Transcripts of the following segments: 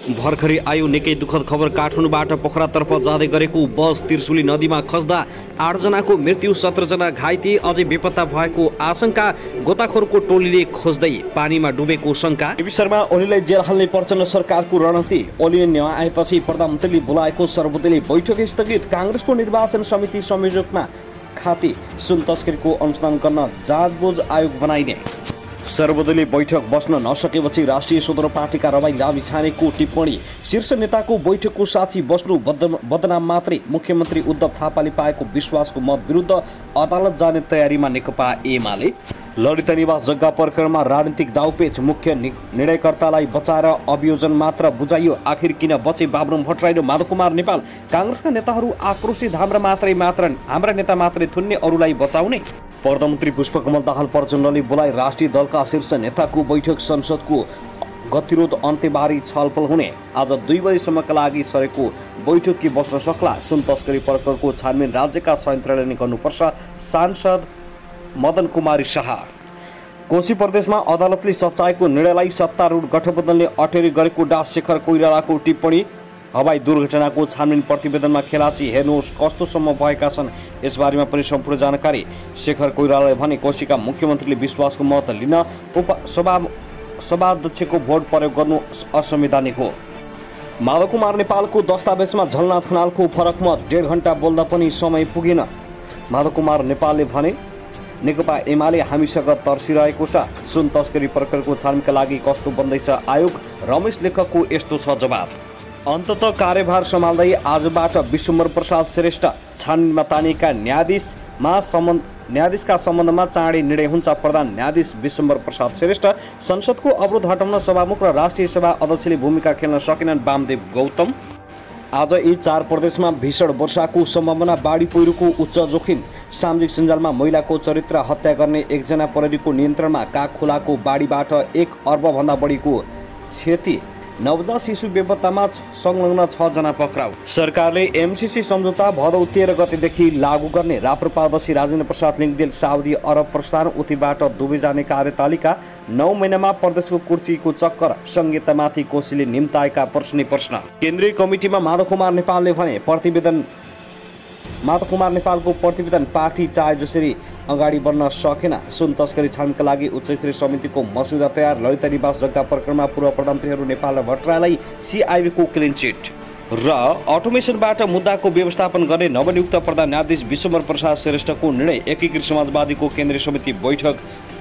भर्खरै आयो निकै दुःखद खबर। काठमाडौँबाट पोखरातर्फ जाँदै गरेको बस त्रिशुली नदीमा खस्दा 8 जनाको मृत्यु, 17 जना घाइते, अझै बेपत्ता भएको आशंका। गोताखोरको टोलीले खोज्दै पानीमा डुबेको शंका। केपी शर्मा ओलीलाई जेल हाल्ने प्रचण्ड सरकारको रणनीति। ओली नआएपछि प्रधानमन्त्रीले बोलाएको सर्वदलीय बैठक स्थगित। काङ्ग्रेसको निर्वाचन समिति संयोजकमा खाती सुन तस्करीको अनुसन्धान गर्न जाँचबुझ आयोग बनाइने। सर्वदलीय बैठक बस्न नसकेपछि राष्ट्रिय स्वतन्त्र पार्टीका रमाई लामिछानेको टिप्पणी। शीर्ष नेताको बैठकको साक्षी बस्नु बदनाम मात्रै। मुख्यमन्त्री उद्धव थापाले पाएको विश्वासको मत विरुद्ध अदालत जाने तयारीमा नेकपा एमाले। ललिता निवास जग्गा प्रकरणमा राजनीतिक दाउपेच। मुख्य निर्णयकर्तालाई बचाएर अभियोजन मात्र बुझाइयो। आखिर किन बचे बाबुराम भट्टराई र माधवकुमार नेपाल? काङ्ग्रेसका नेताहरू आक्रोशित। हाम्रा नेता मात्रै थुन्ने, अरूलाई बचाउने। प्रधानमन्त्री पुष्पकमल दाहाल प्रचण्डले बोलाए राष्ट्रिय दलका शीर्ष नेताको बैठक। संसदको गतिरोध अन्त्यबारे छलफल हुने। आज 2 बजेसम्मका लागि सरेको बैठक के बस्न सक्ला? सुन तस्करी प्रकरणको छानबिन राज्यका संयन्त्रले नै गर्नुपर्छ। सांसद मदन कुमारी शाह। कोशी प्रदेशमा अदालतले सच्याएको निर्णयलाई सत्तारूढ गठबन्धनले अटेरी गरेको डा शेखर कोइरालाको टिप्पणी। हवाई दुर्घटनाको छानबिन प्रतिवेदनमा खेलाची हेर्नुहोस् कस्तोसम्म भएका छन्, यसबारेमा पनि सम्पूर्ण जानकारी। शेखर कोइरालाले भने कोशीका मुख्यमन्त्रीले विश्वासको मत लिन सभाध्यक्षको भोट प्रयोग गर्नु असंवैधानिक हो। माधवकुमार नेपालको दस्तावेजमा झलनाथ खनालको फरक मत। 1.5 घण्टा बोल्दा पनि समय पुगेन। माधवकुमार नेपालले भने नेकपा एमाले हामीसँग तर्सिरहेको छ। सुन तस्करी प्रकरणको छानबिनका लागि कस्तो बन्दैछ आयोग? रमेश लेखकको यस्तो छ जवाब। अन्ततः कार्यभार सम्हाल्दै आजबाट विश्वम्भर प्रसाद श्रेष्ठ। छानबिनमा तानिएका न्यायाधीशका सम्बन्धमा चाँडै निर्णय हुन्छ। प्रधान न्यायाधीश विश्वम्भर प्रसाद श्रेष्ठ। संसदको अवरोध हटाउन सभामुख र राष्ट्रिय सभा अध्यक्षले भूमिका खेल्न सकेनन् वामदेव गौतम। आज यी 4 प्रदेशमा भीषण वर्षाको सम्भावना। बाढी पहिरोको उच्च जोखिम। सामाजिक सञ्जालमा महिलाको चरित्र हत्या गर्ने 1 जना प्रहरीको नियन्त्रणमा। कागखोलाको बाढीबाट 1 अर्बभन्दा बढीको क्षति। नवजात शिशु बेपत्तामा संलग्न 6 जना पक्राउ। सरकारले एमसीसी सम्झौता भदौ 13 गतेदेखि लागू गर्ने। राप्रपा अध्यक्ष राजेन्द्र प्रसाद लिङ्गदेल साउदी अरब प्रस्थान। उतिबाट दुबई जाने कार्यतालिका। 9 महिनामा प्रदेशको कुर्चीको चक्कर। संहितामाथि कोशीले निम्ताएका प्रश्न। केन्द्रीय कमिटीमा माधवकुमार नेपालले भने माधवकुमार नेपालको प्रतिवेदन पार्टी चाहे जसरी अगाडि बढ्न सकेन। सुन तस्करी छानबिनका लागि उच्चस्तरीय समितिको मस्यौदा तयार। ललिता निवास जग्गा प्रकरणमा पूर्व प्रधानमन्त्रीहरू नेपाल र भट्टराईलाई सिआइबीको क्लिन चिट। र अटोमेसनबाट मुद्दाको व्यवस्थापन गर्ने नवनियुक्त प्रधान न्यायाधीश विश्वम्भर प्रसाद श्रेष्ठको निर्णय। एकीकृत समाजवादीको केन्द्रीय समिति बैठक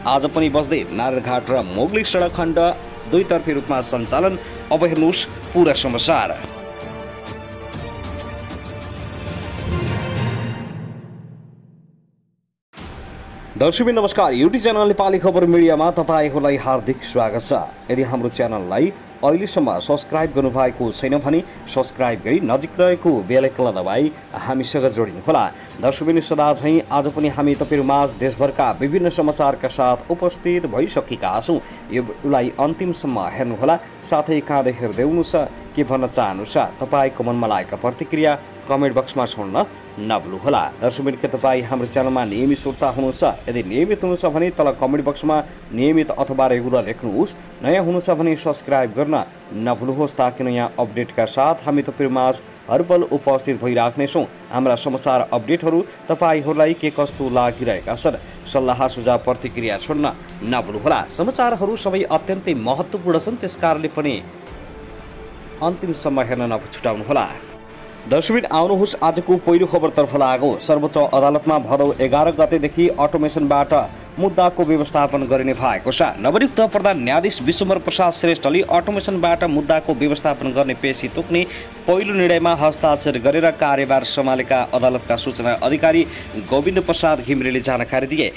आज पनि बस्दै। नारायणघाट र मोगली सडक खण्ड दुईतर्फी रूपमा सञ्चालन। अब हेर्नुहोस् पूरा समाचार। दर्शक नमस्कार, युट्युब च्यानल नेपाली खबर मिडियामा तपाईहरूलाई हार्दिक स्वागत छ। यदि हाम्रो च्यानललाई अहिलेसम्म सब्स्क्राइब गर्नुभएको छैन भने सब्स्क्राइब गरी नजिक रहेको बेल आइकन दबाई हामीसँग जोडिनुहोला। दर्शक सदा झैं आज पनि हामी तपाईहरुमाझ देशभरका विभिन्न समाचारका साथ उपस्थित भइसकेका छौं। यो भिडियोलाई अन्तिमसम्म हेर्नुहोला। साथै कहाँ हेर्दै हुनुहुन्छ, के भन्न चाहनुहुन्छ, तपाईको मनमा लागेका प्रतिक्रिया कमेन्ट बक्समा छोड्न नभुल्नुहोला। दर्शक के तपाईँ हाम्रो च्यानलमा नियमित श्रोता हुनुहुन्छ? यदि नियमित हुनुहुन्छ भने तल कमेन्ट बक्समा नियमित अथवा रेगुलर लेख्नुहोस्। नयाँ हुनुहुन्छ भने सब्स्क्राइब गर्न नभुल्नुहोस् ताकि नयाँ अपडेटका साथ हामी तपाईहरुमाझ हरपल उपस्थित भइराख्नेछौँ। हाम्रा समाचार अपडेटहरू तपाईहरूलाई के कस्तो लागिरहेका छन्, सल्लाह सुझाव प्रतिक्रिया छोड्न नभुल्नुहोला। समाचारहरू सबै अत्यन्तै महत्त्वपूर्ण छन्, त्यसकारणले पनि अन्तिमसम्म हेर्न नछुटाउनुहोला। दर्शक आउनुहोस् आजको पहिलो खबरतर्फ लागौ। सर्वोच्च अदालतमा भदौ 11 गतेदेखि अटोमेसनबाट मुद्दाको व्यवस्थापन गरिने भएको छ। नवनियुक्त प्रधान न्यायाधीश विश्वम्भर प्रसाद श्रेष्ठले अटोमेसनबाट मुद्दाको व्यवस्थापन गर्ने पेशी तोक्ने पहिलो निर्णयमा हस्ताक्षर गरेर कार्यभार सम्हालेका अदालतका सूचना अधिकारी गोविन्द प्रसाद घिमिरेले जानकारी दिए।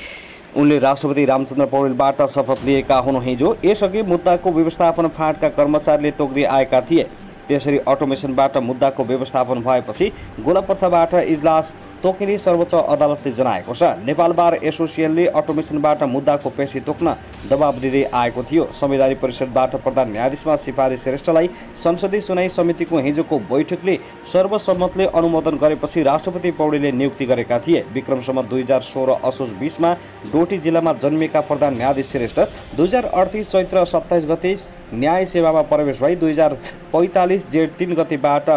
उनले राष्ट्रपति रामचन्द्र पौडेलबाट शपथ लिएका हुन्। हिजो यसअघि मुद्दाको व्यवस्थापन फाँटका कर्मचारीले तोक्दै आएका थिए। त्यसरी अटोमेसनबाट मुद्दाको व्यवस्थापन भएपछि गोलापर्थाबाट इजलास तोकिने सर्वोच्च अदालतले जनाएको छ। नेपाल बार एसोसिएसनले अटोमेसनबाट मुद्दाको पेशी तोक्न दबाब दिँदै आएको थियो। संवैधानिक परिषदबाट प्रधान न्यायाधीशमा सिफारिस श्रेष्ठलाई संसदीय सुनाई समितिको हिजोको बैठकले सर्वसम्मतले अनुमोदन गरेपछि राष्ट्रपति पौडेलले नियुक्ति गरेका थिए। विक्रम सम्वत 2016 असोज 20 मा डोटी जिल्लामा जन्मिएका प्रधान न्यायाधीश श्रेष्ठ 2038 चैत्र 27 गते न्याय सेवामा प्रवेश भई 2045 जेठ 3 गतेबाट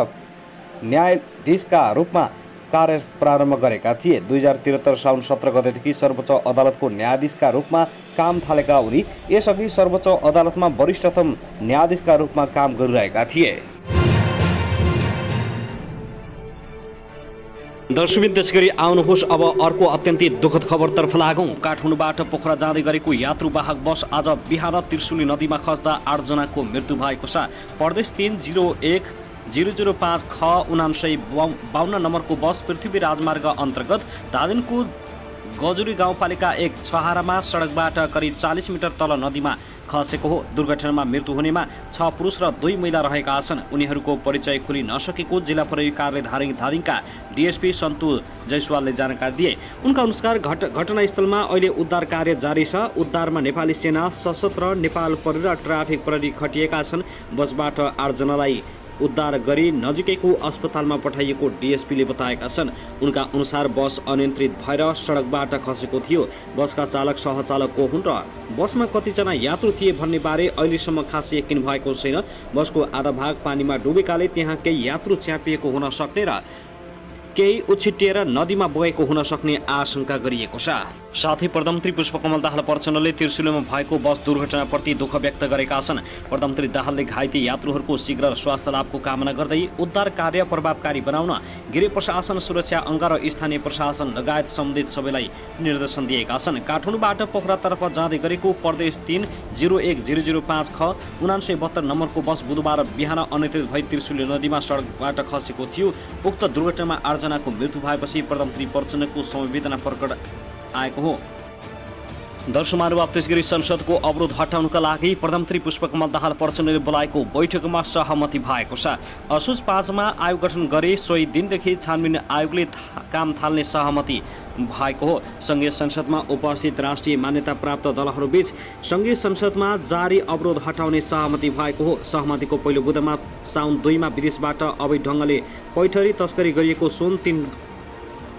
न्यायाधीशका रूपमा कार्य प्रारम्भ गरेका थिए। 2073 साउन 17 गतेदेखि सर्वोच्च अदालतको न्यायाधीशका रूपमा काम थालेका उनी यसअघि सर्वोच्च अदालतमा वरिष्ठतम न्यायाधीशका रूपमा काम गरिरहेका थिए। दर्शकवृन्द, त्यसगरी आउनुहोस् अब अर्को अत्यन्तै दुःखद खबरतर्फ लागौँ। काठमाडौँबाट पोखरा जाँदै गरेको यात्रुवाहक बस आज बिहान त्रिशुली नदीमा खस्दा 8 जनाको मृत्यु भएको छ। प्रदेश 301-005 ख 9952 नम्बरको बस पृथ्वी राजमार्ग अन्तर्गत धादिङको गजुरी गाउँपालिका 1 छहारामा सडकबाट करिब 40 मिटर तल नदीमा खसेको हो। दुर्घटनामा मृत्यु हुनेमा 6 पुरुष र 2 महिला रहेका छन्। उनीहरूको परिचय खुलि नसकेको जिल्ला प्रहरी कार्यालय धादिङका डिएसपी सन्तु जयसवालले जानकारी दिए। उनका अनुसार घटनास्थलमा अहिले उद्धार कार्य जारी छ। उद्धारमा नेपाली सेना, सशस्त्र, नेपाल प्रहरी र ट्राफिक प्रहरी खटिएका छन्। बसबाट 8 जनालाई उद्धार गरी नजिकैको अस्पतालमा पठाइएको डिएसपीले बताएका छन्। उनका अनुसार बस अनियन्त्रित भएर सडकबाट खसेको थियो। बसका चालक सहचालक को हुन् र बसमा कतिजना यात्रु थिए भन्ने बारे अहिलेसम्म खासै यकिन भएको छैन। बसको आधा भाग पानीमा डुबेकाले त्यहाँ केही यात्रु च्यापिएको हुन सक्ने र केही उछिटिएर नदीमा बगेको हुन सक्ने आशंका गरिएको छ। साथै प्रधानमन्त्री पुष्पकमल दाहाल प्रचण्डले त्रिशुलीमा भएको बस दुर्घटनाप्रति दुःख व्यक्त गरेका छन्। प्रधानमन्त्री दाहालले घाइते यात्रुहरूको शीघ्र स्वास्थ्य लाभको कामना गर्दै उद्धार कार्य प्रभावकारी बनाउन गृह प्रशासन, सुरक्षा अङ्ग र स्थानीय प्रशासन लगायत सम्बन्धित सबैलाई निर्देशन दिएका छन्। काठमाडौँबाट पोखरातर्फ जाँदै गरेको प्रदेश 301-005 ख 9972 नम्बरको बस बुधबार बिहान अनियन्त्रित भई त्रिशुली नदीमा सडकबाट खसेको थियो। उक्त दुर्घटनामा 8 जनाको मृत्यु भएपछि प्रधानमन्त्री प्रचण्डको संवेदना प्रकट आएको हो। दर्शकहरू, त्यसगरी संसदको अवरोध हटाउनका लागि प्रधानमन्त्री पुष्पकमल दाहाल प्रचण्डले बोलाएको बैठकमा सहमति भएको छ। असोज 5 मा आयोग गठन गरे सोही दिनदेखि छानबिन आयोगले काम थाल्ने सहमति भएको हो। संघीय संसदमा उपस्थित राष्ट्रिय मान्यता प्राप्त दलहरूबीच संघीय संसदमा जारी अवरोध हटाउने सहमति भएको हो। सहमतिको पहिलो बुँदामा साउन 2 मा विदेशबाट अवैध ढङ्गले पैठरी तस्करी गरिएको सुन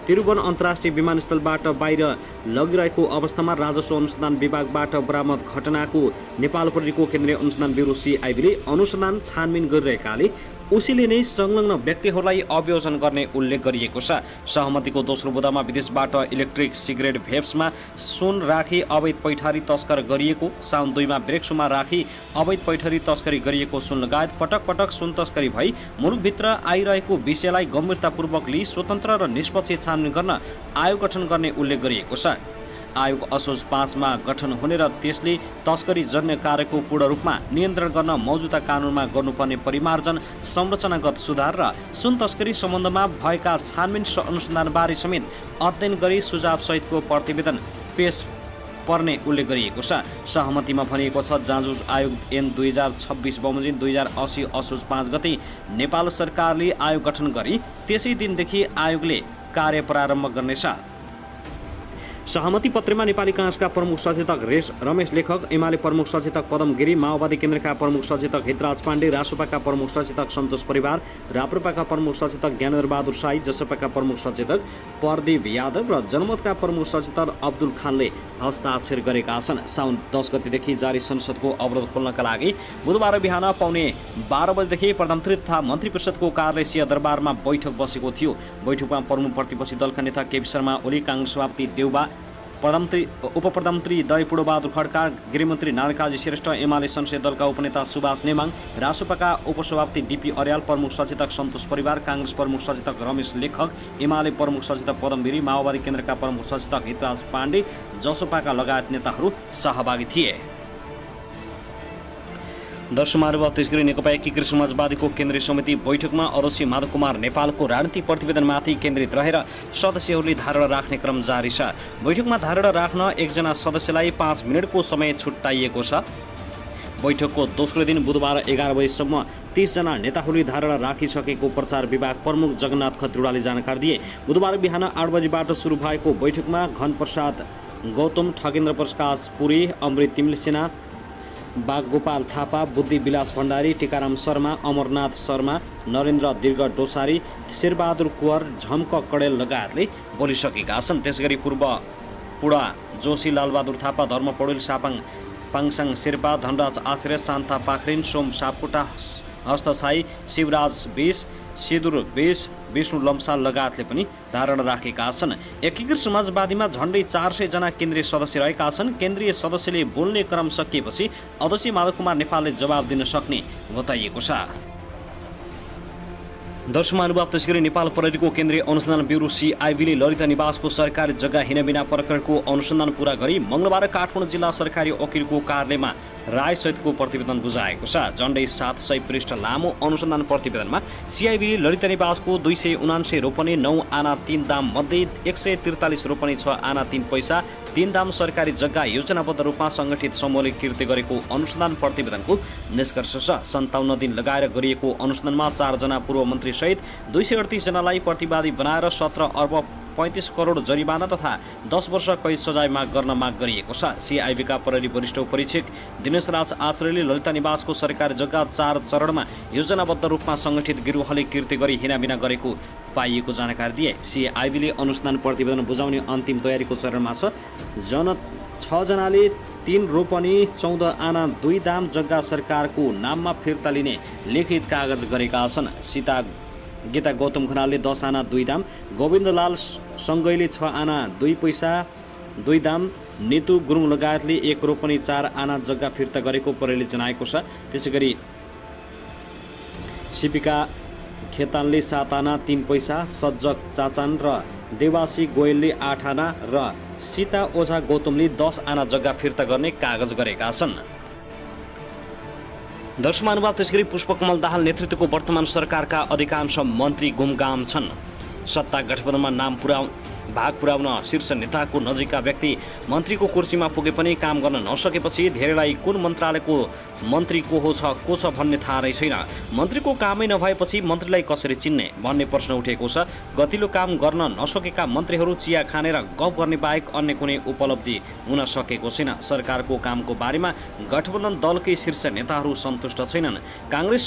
त्रिभुवन अन्तर्राष्ट्रिय विमानस्थलबाट बाहिर लगिरहेको अवस्थामा राजस्व अनुसन्धान विभागबाट बरामद घटनाको नेपाल प्रहरीको केन्द्रीय अनुसन्धान ब्युरो सिआइबीले अनुसन्धान छानबिन गरिरहेकाले उसैले नै संलग्न व्यक्तिहरूलाई अभियोजन गर्ने उल्लेख गरिएको छ। सहमतिको दोस्रो बुँदामा विदेशबाट इलेक्ट्रिक सिगरेट भेप्समा सुन राखी अवैध पैठारी तस्कर गरिएको, साउन 2 मा ब्रेक्सुमा राखी अवैध पैठारी तस्करी गरिएको सुन लगायत पटक पटक सुन तस्करी भई मुलुकभित्र आइरहेको विषयलाई गम्भीरतापूर्वक लिई स्वतन्त्र र निष्पक्ष छानबिन गर्न आयोग गठन गर्ने उल्लेख गरिएको छ। आयोग असोज 5 मा गठन हुने र त्यसले तस्करी जन्य कार्यको पूर्ण रूपमा नियन्त्रण गर्न मौजुदा कानुनमा गर्नुपर्ने परिमार्जन, संरचनागत सुधार र सुन तस्करी सम्बन्धमा भएका छानबिन अनुसन्धानबारे समेत अध्ययन गरी सुझाव सहितको प्रतिवेदन पेश पर्ने उल्लेख गरिएको छ। सहमतिमा भनिएको छ, जाँच आयोग ऐन 2026 बमोजिम 2080 असोज 5 गते नेपाल सरकारले आयोग गठन गरी त्यसै दिनदेखि आयोगले कार्य प्रारम्भ गर्नेछ। सहमति पत्रमा नेपाली काङ्ग्रेसका प्रमुख सचेतक रमेश लेखक, एमाले प्रमुख सचेतक पदम गिरी, माओवादी केन्द्रका प्रमुख सचेतक हितराज पाण्डे, रासोपाका प्रमुख सचेतक सन्तोष परिवार, राप्रपाका प्रमुख सचेतक ज्ञानेन्द्र बहादुर साई, जसपाका प्रमुख सचेतक प्रदीप यादव र जनमतका प्रमुख सचेतक अब्दुल खानले हस्ताक्षर गरेका छन्। साउन 10 गतेदेखि जारी संसदको अवरोध खोल्नका लागि बुधबार बिहान पौने 12 बजेदेखि प्रधानमन्त्री तथा मन्त्री परिषदको कार्यालय सिंहदरबारमा बैठक बसेको थियो। बैठकमा प्रमुख प्रतिपक्षी दलका नेता केपी शर्मा ओली, काङ्ग्रेस सभापति देउबा, उप प्रधानमन्त्री दयपूर्ण बहादुर खड्का, गृहमन्त्री नारायण काजी श्रेष्ठ, एमाले संसदीय दलका उपनेता सुभाष नेमाङ, रासोपाका उपसभापति डिपी अर्याल, प्रमुख सचेतक सन्तोष परिवार, काङ्ग्रेस प्रमुख सचेतक रमेश लेखक, एमाले प्रमुख सचेतक पदम गिरी, माओवादी केन्द्रका प्रमुख सचेतक हितराज पाण्डे, जसपाका लगायत नेताहरू सहभागी थिए। दर्शकहरू, त्यसगरी नेकपा एकीकृत समाजवादीको केन्द्रीय समिति बैठकमा अध्यक्ष माधव कुमार नेपालको राजनीतिक प्रतिवेदनमाथि केन्द्रित रहेर सदस्यहरूले धारणा राख्ने क्रम जारी छ। बैठकमा धारणा राख्न एकजना सदस्यलाई 5 मिनटको समय छुट्याइएको छ। बैठकको दोस्रो दिन बुधबार 11 बजेसम्म 30 जना नेताहरूले धारणा राखिसकेको प्रचार विभाग प्रमुख जगन्नाथ खत्रीवालले जानकारी दिए। बुधबार बिहान 8 बजेबाट सुरु भएको बैठकमा घनप्रसाद गौतम, ठगेन्द्र प्रकाश पुरी, अमृत तिमिलसेना, बागगोपाल थापा, बुद्धि विलास भण्डारी, टीकाराम शर्मा, अमरनाथ शर्मा, नरेन्द्र दीर्घ डोसारी, शेरबहादुर कुँवर, झम्क कडेल लगायतले बोलिसकेका छन्। त्यसगरी पुडा जोशी, लालबहादुर थापा, धर्म पौडेल, सापाङ पाङसाङ शेर्पा, धनराज आचार्य, शान्ता पाखरिन, सोम सापकोटा, हस्तछाई, शिवराज बिस, सिदुर बिस, विष्णु लम्साल लगायतले पनि धारणा राखेका छन्। एकीकृत समाजवादीमा झण्डै 400 जना केन्द्रीय सदस्य रहेका छन्। केन्द्रीय सदस्यले बोल्ने क्रम सकिएपछि अध्यक्ष माधव कुमार नेपालले जवाब दिन सक्ने बताइएको छ। दर्शक महानुभाव, त्यसगरी नेपाल प्रहरीको केन्द्रीय अनुसन्धान ब्युरो CIB ले ललिता निवासको सरकारी जग्गा हिँडबिना प्रकरणको अनुसन्धान पूरा गरी मङ्गलबार काठमाडौँ जिल्ला सरकारी वकिलको कार्यालयमा रायसहितको प्रतिवेदन बुझाएको छ। झण्डै 700 पृष्ठ लामो अनुसन्धान प्रतिवेदनमा CIB ले ललिता निवासको 279 रोपनी 9 आना 3 दाम मध्ये 143 रोपनी 6 आना 3 पैसा 3 दाम सरकारी जग्गा योजनाबद्ध रूपमा सङ्गठित समूहले कृत्य गरेको अनुसन्धान प्रतिवेदनको निष्कर्ष छ। 57 दिन लगाएर गरिएको अनुसन्धानमा 4 जना पूर्व मन्त्री सहित 238 जनालाई प्रतिवादी बनाएर 17 अर्ब 35 करोड जरिवाना तथा 10 वर्ष कैद सजाय माग गर्न माग गरिएको छ। CIB का प्रहरी वरिष्ठ उपरीक्षक दिनेश राज आचार्यले ललिता निवासको सरकारी जग्गा 4 चरणमा योजनाबद्ध रूपमा सङ्गठित गिरोहले कृत्य गरी हिनाबिना गरेको पाइएको जानकारी दिए। CIB ले अनुसन्धान प्रतिवेदन बुझाउने अन्तिम तयारीको चरणमा छ। 6 जनाले 3 रोपनी 14 आना 2 दाम जग्गा सरकारको नाममा फिर्ता लिने लिखित कागज गरेका छन्। गीता गौतम खनालले 10 आना 2 दाम, गोविन्दलाल सङ्गैले 6 आना 2 पैसा 2 दाम, नेतु गुरुङ लगायतले 1 रोपनी 4 आना जग्गा फिर्ता गरेको प्रहरीले जनाएको छ। त्यसैगरी सिपिका खेतानले 7 आना 3 पैसा, सज्जक चाचान र देवासी गोयलले 8 आना र सीता ओझा गौतमले 10 आना जग्गा फिर्ता गर्ने कागज गरेका छन्। दर्शक महानुभाव, त्यसगरी पुष्पकमल दाहाल नेतृत्वको वर्तमान सरकारका अधिकांश मन्त्री गुमगाम छन्। सत्ता गठबन्धनमा भाग पुर्याउन शीर्ष नेताको नजिकका व्यक्ति मन्त्रीको कुर्सीमा पुगे पनि काम गर्न नसकेपछि धेरैलाई कुन मन्त्रालयको मन्त्री को छ भन्ने थाहा नै छैन। मन्त्रीको कामै नभएपछि मन्त्रीलाई कसरी चिन्ने भन्ने प्रश्न उठेको छ। गतिलो काम गर्न नसकेका मन्त्रीहरू चिया खाने र गफ गर्ने बाहेक अन्य कुनै उपलब्धि हुन सकेको छैन। सरकारको कामको बारेमा गठबन्धन दलकै शीर्ष नेताहरू सन्तुष्ट छैनन्। काङ्ग्रेस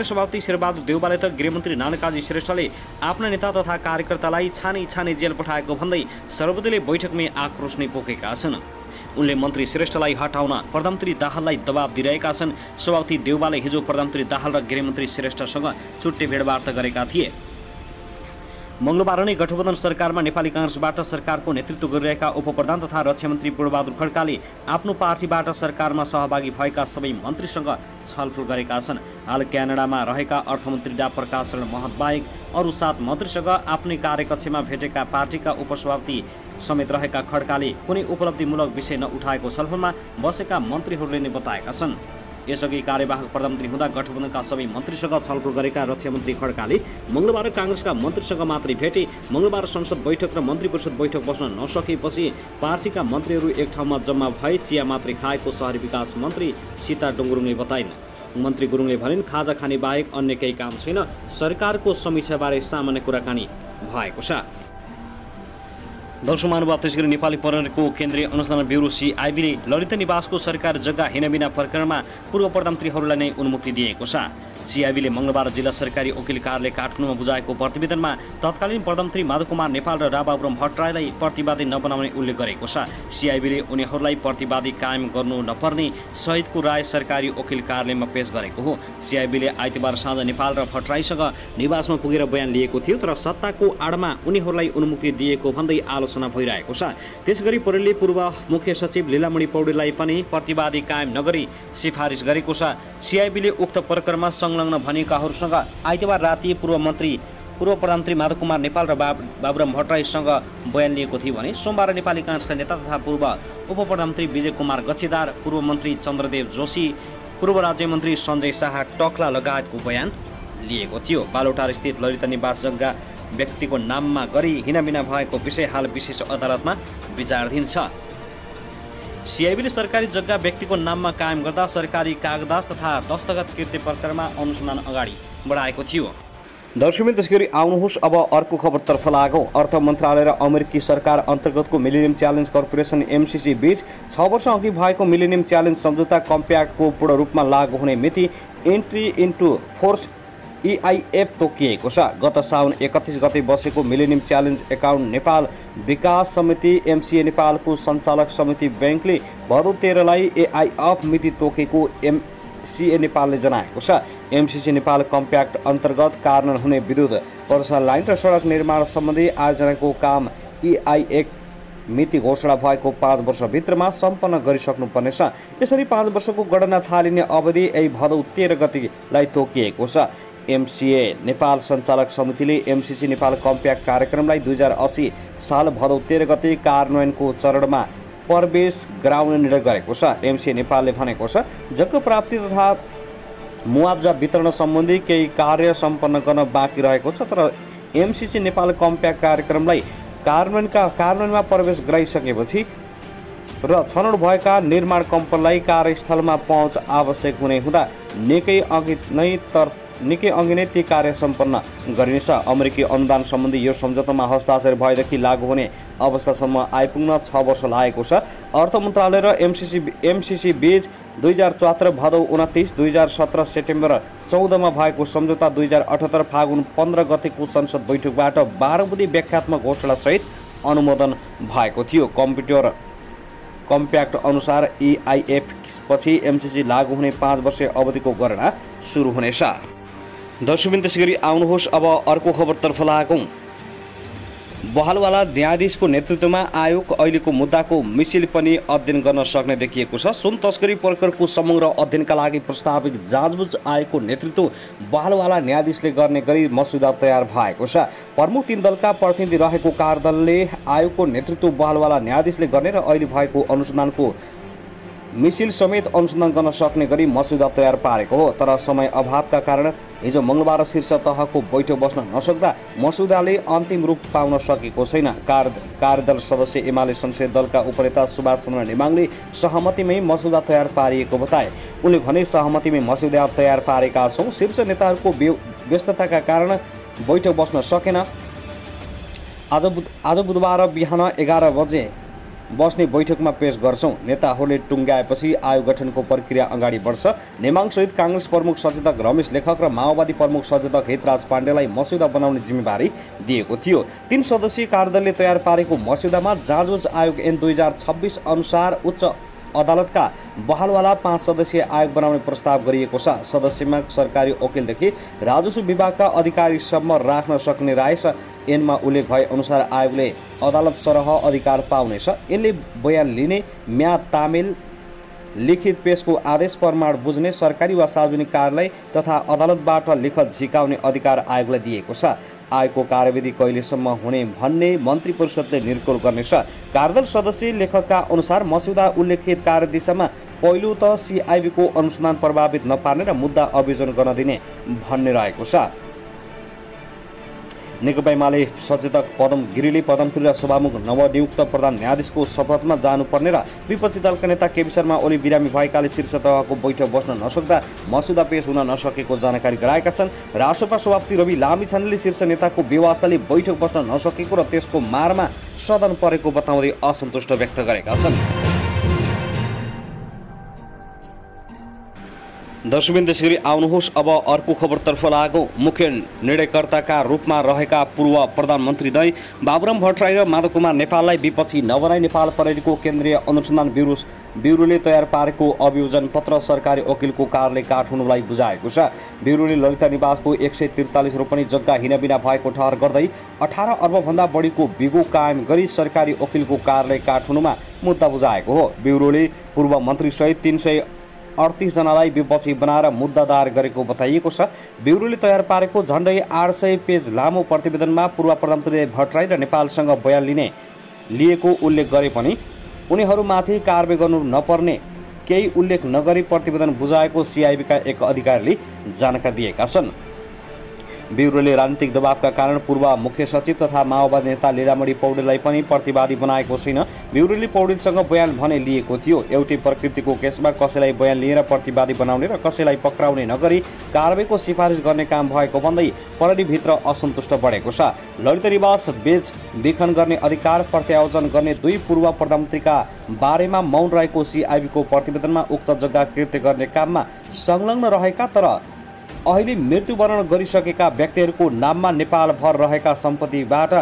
सभापति शेरबहादुर देउवाले त गृहमन्त्री नानकाजी श्रेष्ठले आफ्ना नेता तथा कार्यकर्तालाई छानी जेल पठाएको भन्दै सर्वदलीय बैठकमै आक्रोश नै पोखेका छन्। उनले मन्त्री श्रेष्ठलाई हटाउन प्रधानमन्त्री दाहाललाई दबाब दिइरहेका छन्। सभापति देउवाले हिजो प्रधानमन्त्री दाहाल र गृहमन्त्री श्रेष्ठसँग छुट्टै भेटवार्ता गरेका थिए। मङ्गलबार नै गठबन्धन सरकारमा नेपाली काङ्ग्रेसबाट सरकारको नेतृत्व गरिरहेका उपप्रधान तथा रक्षा मन्त्री पूर्णबहादुर खड्काले आफ्नो पार्टीबाट सरकारमा सहभागी भएका सबै मन्त्रीसँग छलफल गरेका छन्। हाल क्यानाडामा रहेका अर्थमन्त्री डा प्रकाश शरण महत बाहेक अरू 7 मन्त्रीसँग आफ्नै कार्यकक्षमा भेटेका पार्टीका उपसभापति समेत रहेका खड्काले कुनै उपलब्धिमूलक विषय नउठाएको छलफलमा बसेका मन्त्रीहरूले नै बताएका छन्। यसअघि कार्यवाहक प्रधानमन्त्री हुँदा गठबन्धनका सबै मन्त्रीसँग छलफल गरेका रक्षा मन्त्री खड्काले मङ्गलबार काङ्ग्रेसका मन्त्रीसँग मात्रै भेटे। मङ्गलबार संसद बैठक र मन्त्री परिषद बैठक बस्न नसकेपछि पार्टीका मन्त्रीहरू एक ठाउँमा जम्मा भए चिया मात्रै खाएको शहरी विकास मन्त्री सीता डुङ्गुरुङले बताइन्। मन्त्री गुरुङले भनिन्, खाजा खाने बाहेक अन्य केही काम छैन। सरकारको समीक्षाबारे सामान्य कुराकानी भएको छ। दर्शक महानुभाव, त्यसगरी नेपाली प्रहरीको केन्द्रीय अनुसन्धान ब्युरो CIB ले ललिता निवासको सरकारी जग्गा हिँडबिना प्रकरणमा पूर्व प्रधानमन्त्रीहरूलाई नै उन्मुक्ति दिएको छ। CIB ले मङ्गलबार जिल्ला सरकारी वकिल कार्यालय काठमाडौँमा बुझाएको प्रतिवेदनमा तत्कालीन प्रधानमन्त्री माधव कुमार नेपाल र राबाबुराम भट्टराईलाई प्रतिवादी नबनाउने उल्लेख गरेको छ। CIB ले उनीहरूलाई प्रतिवादी कायम गर्नु नपर्ने सहितको राय सरकारी वकिल कार्यालयमा पेश गरेको हो। CIB ले आइतबार साँझ नेपाल र भट्टराईसँग निवासमा पुगेर बयान लिएको थियो, तर सत्ताको आडमा उनीहरूलाई उन्मुक्ति दिएको भन्दै आलोचना भइरहेको छ। त्यसगरी प्रहरीले पूर्व मुख्य सचिव लीलामणि पौडेललाई पनि प्रतिवादी कायम नगरी सिफारिस गरेको छ। CIB ले उक्त प्रकरणमा संलग्न भनिएकाहरूसँग आइतबार राति पूर्व प्रधानमन्त्री माधव कुमार नेपाल र बाबुराम भट्टराईसँग बयान लिएको थियो भने सोमबार नेपाली काङ्ग्रेसका नेता तथा पूर्व उपप्रधानमन्त्री विजय कुमार गच्छेदार, पूर्व मन्त्री चन्द्रदेव जोशी, पूर्व राज्यमन्त्री सञ्जय शाह टक्ला लगायतको बयान लिएको थियो। बालोटार स्थित ललिता निवास जग्गा व्यक्तिको नाममा गरी हिनाबिना भएको विषय हाल विशेष अदालतमा विचाराधीन छ। सिआइबीले सरकारी जग्गा व्यक्तिको नाममा कायम गर्दा सरकारी कागजात तथा दस्तखत कृत्य प्रकरणमा अनुसन्धान अगाडि बढाएको थियो। दर्शकबिन त्यसगरी आउनुहोस् अब अर्को खबरतर्फ लागौँ। अर्थ मन्त्रालय र अमेरिकी सरकार अन्तर्गतको मिलेनियम च्यालेन्ज कर्पोरेसन एमसिसी बीच 6 वर्ष अघि भएको मिलेनियम च्यालेन्ज सम्झौता कम्प्याक्टको पूर्ण रूपमा लागू हुने मिति एन्ट्री इन्टु फोर्स EIF तोकिएको छ। गत साउन 31 गते बसेको मिलेनियम च्यालेन्ज एकाउन्ट नेपाल विकास समिति MCA नेपालको सञ्चालक समिति ब्याङ्कले भदौ 13 लाई EIF मिति तोकेको MCA नेपालले जनाएको छ। MCC नेपाल कम्प्याक्ट अन्तर्गत कार्यान्वयन हुने विद्युत वर्षा लाइन र सडक निर्माण सम्बन्धी आयोजनाको काम EIF मिति घोषणा भएको 5 वर्षभित्रमा सम्पन्न गरिसक्नुपर्नेछ। यसरी 5 वर्षको गणना थालिने अवधि यही भदौ 13 गतिलाई तोकिएको छ। MCA नेपाल सञ्चालक समितिले MCC नेपाल कम्प्याक्ट कार्यक्रमलाई 2080 साल भदौ 13 गते कार्यान्वयनको चरणमा प्रवेश गराउने निर्णय गरेको छ। MCA नेपालले भनेको छ जग्गा प्राप्ति तथा मुआब्जा वितरण सम्बन्धी केही कार्य सम्पन्न गर्न बाँकी रहेको छ, तर MCC नेपाल कम्प्याक्ट कार्यक्रमलाई कार्यान्वयनमा प्रवेश गराइसकेपछि र छनौट भएका निर्माण कम्पनीलाई कार्यस्थलमा पहुँच आवश्यक हुने हुँदा निकै अघि नै ती कार्य सम्पन्न गरिनेछ। अमेरिकी अनुदान सम्बन्धी यो सम्झौतामा हस्ताक्षर भएदेखि लागू हुने अवस्थासम्म आइपुग्न 6 वर्ष लागेको छ। अर्थ मन्त्रालय र MCC बीच 2074 भदौ 29, 2017 सेप्टेम्बर 14 मा भएको सम्झौता 2078 फागुन 15 गतेको संसद बैठकबाट 12 बुँदे व्याख्यात्मक घोषणासहित अनुमोदन भएको थियो। कम्प्याक्ट अनुसार EIF पछि MCC लागू हुने 5 वर्षीय अवधिको गणना सुरु हुनेछ। दर्शकबिन त्यसगरी आउनुहोस् अब अर्को खबरतर्फ लागौँ। बहालवाला न्यायाधीशको नेतृत्वमा आयोग अहिलेको मुद्दाको मिसिल पनि अध्ययन गर्न सक्ने देखिएको छ। सुन तस्करी प्रकरणको समग्र अध्ययनका लागि प्रस्तावित जाँचबुझ आयोगको नेतृत्व बहालवाला न्यायाधीशले गर्ने गरी मस्यौदा तयार भएको छ। प्रमुख 3 दलका प्रतिनिधि रहेको कार्यदलले आयोगको नेतृत्व बहालवाला न्यायाधीशले गर्ने र अहिले भएको अनुसन्धानको मिसिल समेत अनुसन्धान गर्न सक्ने गरी मस्यौदा तयार पारेको हो। तर समय अभावका कारण हिजो मङ्गलबार शीर्ष तहको बैठक बस्न नसक्दा मस्यौदाले अन्तिम रूप पाउन सकेको छैन। कार्यदल सदस्य एमाले संसदीय दलका उपनेता सुभाष चन्द्र नेमाङले सहमतिमै मस्यौदा तयार पारिएको बताए। उनले भने सहमतिमै मस्यौदा तयार पारेका छौँ, शीर्ष नेताहरूको व्यस्तताका कारण बैठक बस्न सकेन। आज बुधबार बिहान 11 बजे बस्ने बैठकमा पेश गर्छौँ। नेताहरूले टुङ्ग्याएपछि आयोग गठनको प्रक्रिया अगाडि बढ्छ। नेमाङसहित काङ्ग्रेस प्रमुख सचेतक रमेश लेखक र माओवादी प्रमुख सचेतक हितराज पाण्डेलाई मस्यौदा बनाउने जिम्मेवारी दिएको थियो। 3 सदस्यीय कार्यदलले तयार पारेको मस्यौदामा जाँचबुझ आयोग ऐन 2026 अनुसार उच्च अदालतका बहालवाला 5 सदस्यीय आयोग बनाउने प्रस्ताव गरिएको छ। सदस्यमा सरकारी वकिलदेखि राजस्व विभागका अधिकारीसम्म राख्न सक्ने रहेछ। ऐनमा उल्लेख भए अनुसार आयोगले अदालत सरह अधिकार पाउनेछ। यसले बयान लिने, म्याद तामेल, लिखित पेशको आदेश प्रमाण बुझ्ने, सरकारी वा सार्वजनिक कार्यालय तथा अदालतबाट लिखत झिकाउने अधिकार आयोगलाई दिएको छ। आयोगको कार्यविधि कहिलेसम्म हुने भन्ने मन्त्री परिषदले निर्णय गर्नेछ। कार्यदल सदस्य लेखकका अनुसार मस्यौदा उल्लेखित कार्यदिशामा पहिलो त CIB को अनुसन्धान प्रभावित नपार्ने र मुद्दा अभियोजन गर्न दिने भन्ने रहेको छ। नेकपा एमाले सचेतक पदम गिरीले पदमथुली र सभामुख नवनियुक्त प्रधान न्यायाधीशको शपथमा जानुपर्ने र विपक्षी दलका नेता केपी शर्मा ओली बिरामी भएकाले शीर्ष तहको बैठक बस्न नसक्दा मस्यौदा पेश हुन नसकेको जानकारी गराएका छन्। रासपा सभापति रवि लामिछानेले शीर्ष नेताको बेवास्ताले बैठक बस्न नसकेको र त्यसको मारमा सदन परेको बताउँदै असन्तुष्ट व्यक्त गरेका छन्। दर्शकबिन त्यसगरी आउनुहोस् अब अर्को खबरतर्फ लागौँ। मुख्य निर्णयकर्ताका रूपमा रहेका पूर्व प्रधानमन्त्री दै बाबुराम भट्टराई र माधव कुमार नेपाललाई विपक्षी नबनाई नेपाल प्रहरीको केन्द्रीय अनुसन्धान ब्युरोले तयार पारेको अभियोजन पत्र सरकारी वकिलको कार्यालय काठमाडौँलाई बुझाएको छ। ब्युरोले ललिता निवासको 143 रोपनी जग्गा हिनाबिना भएको ठहर गर्दै 18 अर्बभन्दा बढीको बिगो कायम गरी सरकारी वकिलको कार्यालय काठमाडौँमा मुद्दा बुझाएको हो। ब्युरोले पूर्व मन्त्रीसहित 338 जनालाई विपक्षी बनाएर मुद्दा दायर गरेको बताइएको छ। ब्युरोले तयार पारेको झन्डै 800 पेज लामो प्रतिवेदनमा पूर्व प्रधानमन्त्री भट्टराई र नेपालसँग बयान लिएको उल्लेख गरे पनि उनीहरूमाथि कारबाही गर्नु नपर्ने केही उल्लेख नगरी प्रतिवेदन बुझाएको CIB का एक अधिकारीले जानकारी दिएका छन्। ब्युरोले राजनीतिक दबावका कारण पूर्व मुख्य सचिव तथा माओवादी नेता लीलामणि पौडेललाई पनि प्रतिवादी बनाएको छैन। ब्युरोले पौडेलसँग बयान भने लिएको थियो। एउटै प्रकृतिको केसमा कसैलाई बयान लिएर प्रतिवादी बनाउने र कसैलाई पक्राउने नगरी कारबाहीको सिफारिस गर्ने काम भएको भन्दै प्रहरीभित्र असन्तुष्ट बढेको छ। ललित निवास बेचबिखन गर्ने अधिकार प्रत्यायोजन गर्ने दुई पूर्व प्रधानमन्त्रीका बारेमा मौन रहेको सिआइबीको प्रतिवेदनमा उक्त जग्गा कृत्य गर्ने काममा संलग्न रहेका तर अहिले मृत्युवरण गरिसकेका व्यक्तिहरूको नाममा नेपालभर रहेका सम्पत्तिबाट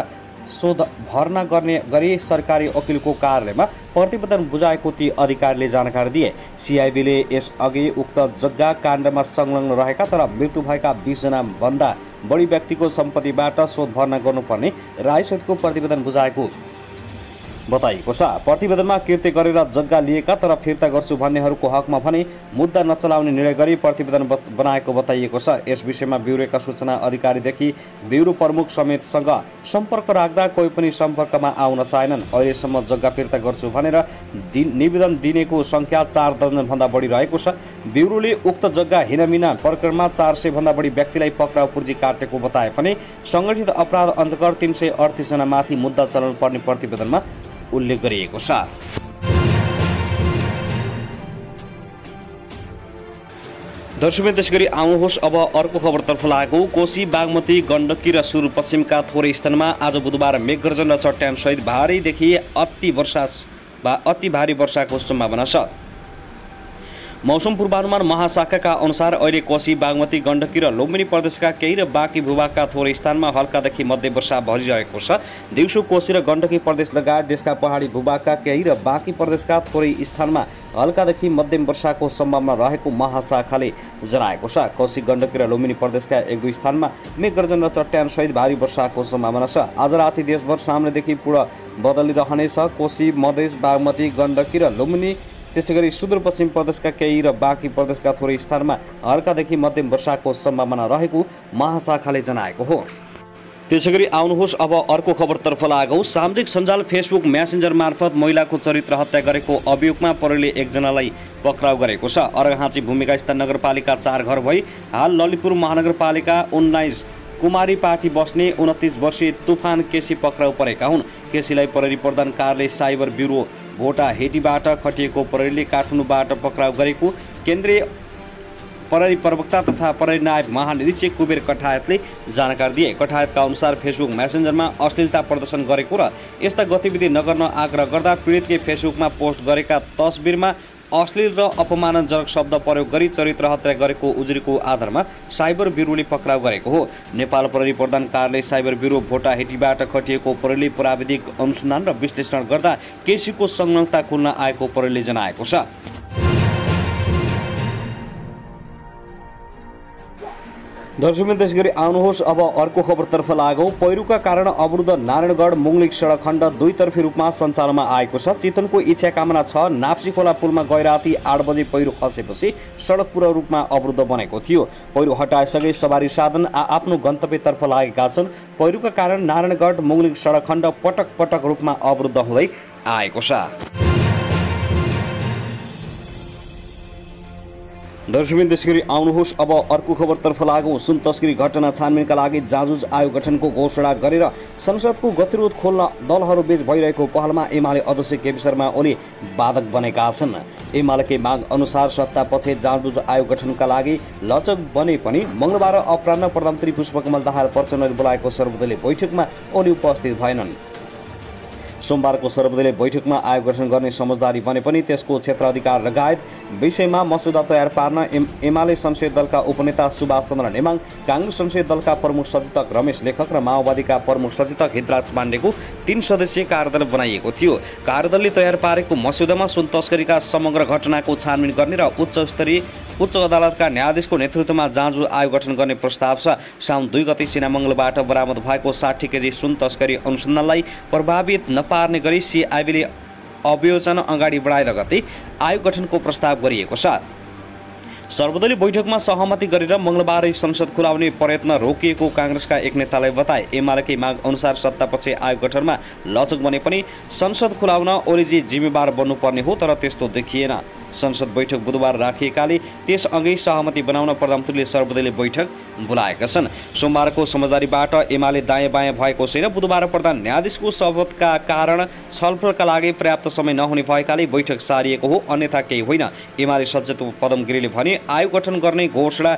शोध भर्ना गर्ने गरी सरकारी वकिलको कार्यालयमा प्रतिवेदन बुझाएको ती अधिकारीले जानकारी दिए। सिआइबीले यसअघि उक्त जग्गा काण्डमा संलग्न रहेका तर मृत्यु भएका 20 जना भन्दा बढी व्यक्तिको सम्पत्तिबाट शोध भर्ना गर्नुपर्ने रायसहितको प्रतिवेदन बुझाएको बताइएको छ। प्रतिवेदनमा कृत्य गरेर जग्गा लिएका तर फिर्ता गर्छु भन्नेहरूको हकमा भने मुद्दा नचलाउने निर्णय गरी प्रतिवेदन बनाएको बताइएको छ। यस विषयमा ब्युरोका सूचना अधिकारीदेखि ब्युरो प्रमुख समेतसँग सम्पर्क राख्दा कोही पनि सम्पर्कमा आउन चाहेनन्। अहिलेसम्म जग्गा फिर्ता गर्छु भनेर निवेदन दिनेको सङ्ख्या 4 दर्जन भन्दा बढी रहेको छ। ब्युरोले उक्त जग्गा हिनामिना प्रकरणमा 400 भन्दा बढी व्यक्तिलाई पक्राउ पूर्जी काटेको बताए पनि सङ्गठित अपराध अन्तर्गत 338 जना माथि मुद्दा चलाउनु पर्ने प्रतिवेदनमा उल्लेख गरिएको छ। दर्शकवृन्द, त्यसगरी आउनुहोस् अब अर्को खबरतर्फ लागौ। कोशी, बागमती, गण्डकी र सुदूरपश्चिमका थोरै स्थानमा आज बुधबार मेघगर्जन र चट्याङसहित भारीदेखि अति भारी वर्षाको सम्भावना छ। मौसम पूर्वानुमान महाशाखाका अनुसार अहिले कोशी, बागमती, गण्डकी र लुम्बिनी प्रदेशका केही र बाँकी भूभागका थोरै स्थानमा हल्कादेखि मध्यम वर्षा भइरहेको छ। दिउँसो कोशी र गण्डकी प्रदेश लगायत देशका पहाडी भूभागका केही र बाँकी प्रदेशका थोरै स्थानमा हल्कादेखि मध्यम वर्षाको सम्भावना रहेको महाशाखाले जनाएको छ। कोशी, गण्डकी र लुम्बिनी प्रदेशका 1-2 स्थानमा मेघगर्जन र चट्याङसहित भारी वर्षाको सम्भावना छ। आज राति देशभर सामान्यदेखि पूर्ण बदली रहनेछ। कोशी, मधेस, बागमती, गण्डकी र लुम्बिनी, त्यसैगरी सुदूरपश्चिम प्रदेशका केही र बाँकी प्रदेशका थोरै स्थानमा हल्कादेखि मध्यम वर्षाको सम्भावना रहेको महाशाखाले जनाएको हो। त्यसैगरी आउनुहोस् अब अर्को खबरतर्फ लागौ। सामाजिक सञ्जाल फेसबुक मेसेन्जर मार्फत महिलाको चरित्र हत्या गरेको अभियोगमा प्रहरीले एकजनालाई पक्राउ गरेको छ। अर्घाखाँची भूमिका स्थित नगरपालिका 4 घर भई हाल ललितपुर महानगरपालिका 19 कुमारी पाटी बस्ने 29 वर्षीय तुफान केसी पक्राउ परेका हुन्। केसीलाई प्रहरी प्रधान कार्यालय साइबर ब्युरो भोटा हेटीबाट खटिएको प्रहरीले काठमाडौँबाट पक्राउ गरेको केन्द्रीय प्रहरी प्रवक्ता तथा प्रहरी नायब महानिरीक्षक कुबेर कठायतले जानकारी दिए। कठायतका अनुसार फेसबुक मेसेन्जरमा अश्लीलता प्रदर्शन गरेको र यस्ता गतिविधि नगर्न आग्रह गर्दा पीडितले फेसबुकमा पोस्ट गरेका तस्बिरमा अश्लील र अपमानजनक शब्द प्रयोग गरी चरित्र हत्या गरेको उजुरीको आधारमा साइबर ब्युरोले पक्राउ गरेको हो। नेपाल प्रहरी प्रधान कार्यालय साइबर ब्युरो भोटा हेटीबाट खटिएको प्रहरीले प्राविधिक अनुसन्धान र विश्लेषण गर्दा केसीको संलग्नता खुल्न आएको प्रहरीले जनाएको छ। दर्शकवृन्द, त्यसगरी आउनुहोस् अब अर्को खबरतर्फ लागौ। पहिरोका कारण अवरुद्ध नारायणगढ मुङलिक सडक खण्ड दुईतर्फी रूपमा सञ्चालनमा आएको छ। चितवनको इच्छा कामना 6 नाप्सी खोला पुलमा गैराती 8 बजे पहिरो खसेपछि सडक पूर्ण रूपमा अवरुद्ध बनेको थियो। पहिरो हटाएसँगै सवारी साधन आफ्नो गन्तव्यतर्फ लागेका छन्। पहिरोका कारण नारायणगढ मुङलिक सडक खण्ड पटक पटक रूपमा अवरुद्ध हुँदै आएको छ। दर्शकवृन्द, त्यसगरी आउनुहोस् अब अर्को खबरतर्फ लागौँ। सुन तस्करी घटना छानबिनका लागि जाँच आयोग गठनको घोषणा गरेर संसदको गतिरोध खोल्न दलहरूबीच भइरहेको पहलमा एमाले अध्यक्ष केपी शर्मा ओली बाधक बनेका छन्। एमालेकै माग अनुसार सत्तापछि जाँच आयोग गठनका लागि लचक बने पनि मङ्गलबार अपराह्न प्रधानमन्त्री पुष्पकमल दाहाल प्रचण्डले बोलाएको सर्वदलीय बैठकमा ओली उपस्थित भएनन्। सोमबारको सर्वदलीय बैठकमा आयोग गठन गर्ने समझदारी बने पनि त्यसको क्षेत्राधिकार लगायत विषयमा मसौदा तयार पार्न एमाले संसदीय दलका उपनेता सुभाष चन्द्र नेमाङ, काङ्ग्रेस संसदीय दलका प्रमुख सचेतक रमेश लेखक र माओवादीका प्रमुख सचेतक हितराज पाण्डेको 3 सदस्यीय कार्यदल बनाइएको थियो। कार्यदलले तयार पारेको मस्यौदामा सुन तस्करीका समग्र घटनाको छानबिन गर्ने र उच्च अदालतका न्यायाधीशको नेतृत्वमा जाँच आयोग गठन गर्ने प्रस्ताव छ। साउन 2 गते सिनामङ्गलबाट बरामद भएको 60 केजी सुन तस्करी अनुसन्धानलाई प्रभावित नपार्ने गरी सिआइबीले अभियोजन अगाडि बढाएर गते आयोग गठनको प्रस्ताव गरिएको छ। सर्वदलीय बैठकमा सहमति गरेर मङ्गलबारै संसद खुलाउने प्रयत्न रोकिएको काङ्ग्रेसका एक नेताले बताए। एमालेकै माग अनुसार सत्तापक्ष आयोग गठनमा लचक बने पनि संसद खुलाउन ओलीजी जिम्मेवार बन्नुपर्ने हो, तर त्यस्तो देखिएन। संसद बैठक बुधबार राखिएकाले त्यसअघि सहमति बनाउन प्रधानमन्त्रीले सर्वदलीय बैठक बोलाएका छन्। सोमबारको समझदारीबाट एमाले दायाँ बायाँ भएको छैन। बुधबार प्रधान न्यायाधीशको शपथका कारण छलफलका लागि पर्याप्त समय नहुने भएकाले बैठक सारिएको हो, अन्यथा केही होइन। एमाले सचेत पदम गिरीले भने आयोग गठन गर्ने घोषणा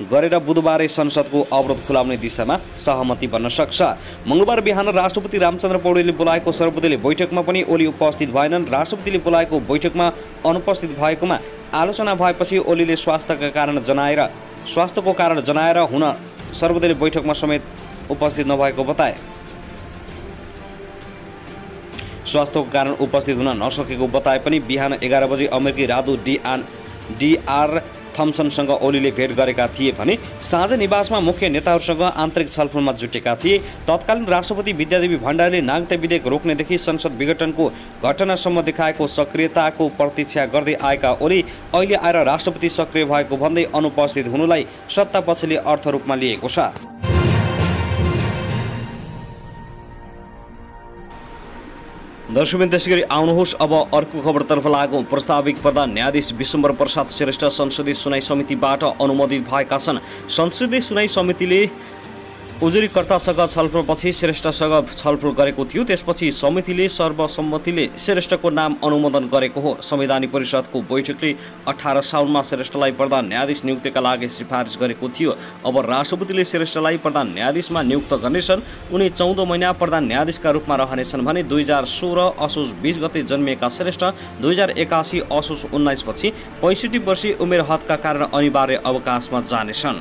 गरेर बुधबारै संसदको अवरोध खुलाउने दिशामा सहमति बन्न सक्छ। मङ्गलबार बिहान राष्ट्रपति रामचन्द्र पौडेलले बोलाएको सर्वदलीय बैठकमा पनि ओली उपस्थित भएनन्। राष्ट्रपतिले बोलाएको बैठकमा अनुपस्थित भएकोमा आलोचना भएपछि ओलीले स्वास्थ्यको कारण जनाएर हुन सर्वदलीय बैठकमा समेत उपस्थित नभएको बताए। स्वास्थ्यको कारण उपस्थित हुन नसकेको बताए पनि बिहान 11 बजे अमेरिकी राजदूत डीआर थम्सनसँग ओलीले भेट गरेका थिए भने साँझ निवासमा मुख्य नेताहरूसँग आन्तरिक छलफलमा जुटेका थिए। तत्कालीन राष्ट्रपति विद्यादेवी भण्डारीले नागरिकता विधेयक रोक्नेदेखि संसद विघटनको घटनासम्म देखाएको सक्रियताको प्रतीक्षा गर्दै आएका ओली अहिले आएर राष्ट्रपति सक्रिय भएको भन्दै अनुपस्थित हुनुलाई सत्तापक्षले अर्थरूपमा लिएको छ। दर्शकबिन त्यसैगरी आउनुहोस् अब अर्को खबरतर्फ लागौँ। प्रस्ताविक प्रधान न्यायाधीश विश्वम्भर प्रसाद श्रेष्ठ संसदीय सुनाई समितिबाट अनुमोदित भएका छन्। संसदीय सुनाई समितिले उजुरीकर्तासँग छलफलपछि श्रेष्ठसँग छलफल गरेको थियो। त्यसपछि समितिले सर्वसम्मतिले श्रेष्ठको नाम अनुमोदन गरेको हो। संवैधानिक परिषदको बैठकले 18 साउनमा श्रेष्ठलाई प्रधान न्यायाधीश नियुक्तिका लागि सिफारिस गरेको थियो। अब राष्ट्रपतिले श्रेष्ठलाई प्रधान न्यायाधीशमा नियुक्त गर्नेछन्। उनी 14 महिना प्रधान न्यायाधीशका रूपमा रहनेछन् भने 2016 असोज 20 गते जन्मिएका श्रेष्ठ 2081 असोज 19 पछि 65 वर्षीय उमेर हदका कारण अनिवार्य अवकाशमा जानेछन्।